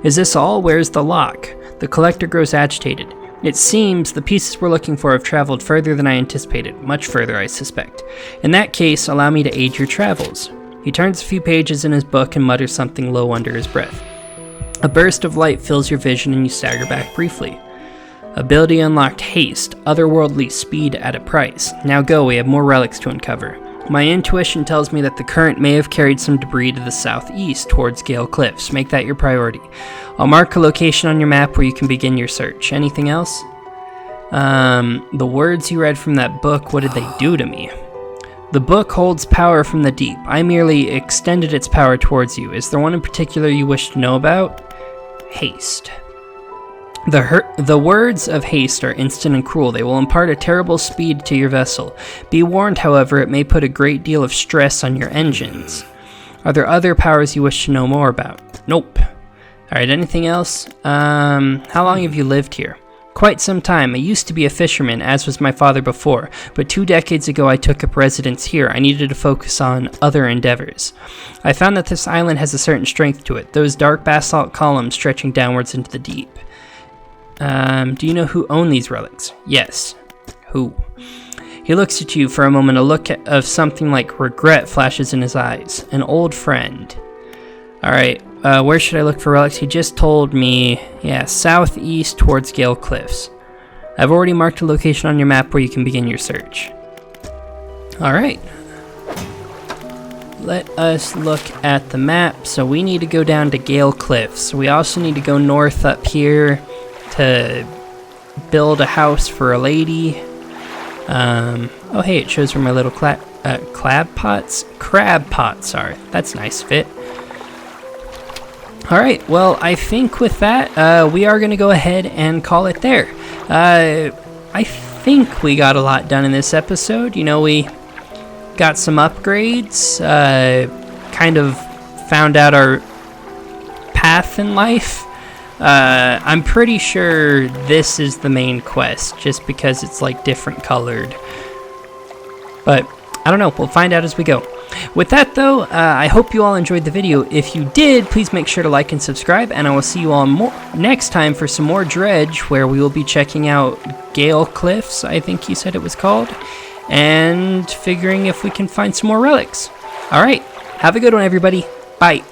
Is this all? Where's the lock? The collector grows agitated. It seems the pieces we're looking for have traveled further than I anticipated. Much further, I suspect. In that case, allow me to aid your travels. He turns a few pages in his book and mutters something low under his breath. A burst of light fills your vision and you stagger back briefly. Ability unlocked: haste, otherworldly speed at a price. Now go, we have more relics to uncover. My intuition tells me that the current may have carried some debris to the southeast towards Gale Cliffs. Make that your priority. I'll mark a location on your map where you can begin your search. Anything else? The words you read from that book, what did they do to me? The book holds power from the deep. I merely extended its power towards you. Is there one in particular you wish to know about? Haste. The words of haste are instant and cruel. They will impart a terrible speed to your vessel. Be warned, however, it may put a great deal of stress on your engines. Are there other powers you wish to know more about? Nope. Alright, anything else? How long have you lived here? Quite some time. I used to be a fisherman, as was my father before, but 2 decades ago I took up residence here. I needed to focus on other endeavors. I found that this island has a certain strength to it, those dark basalt columns stretching downwards into the deep. Do you know who owned these relics? Yes. Who? He looks at you for a moment. A look of something like regret flashes in his eyes. An old friend. Alright, where should I look for relics? He just told me, yeah, southeast towards Gale Cliffs. I've already marked a location on your map where you can begin your search. Alright. Let us look at the map. So we need to go down to Gale Cliffs. We also need to go north up here to build a house for a lady. Oh hey, it shows where my little crab pots, sorry. That's a nice fit. Alright, well, I think with that, we are going to go ahead and call it there. I think we got a lot done in this episode. You know, we got some upgrades, kind of found out our path in life. I'm pretty sure this is the main quest, just because it's like different colored. But I don't know, we'll find out as we go. With that though, I hope you all enjoyed the video. If you did, please make sure to like and subscribe, and I will see you all next time for some more Dredge, where we will be checking out Gale Cliffs, I think he said it was called, and figuring if we can find some more relics. Alright, have a good one everybody. Bye.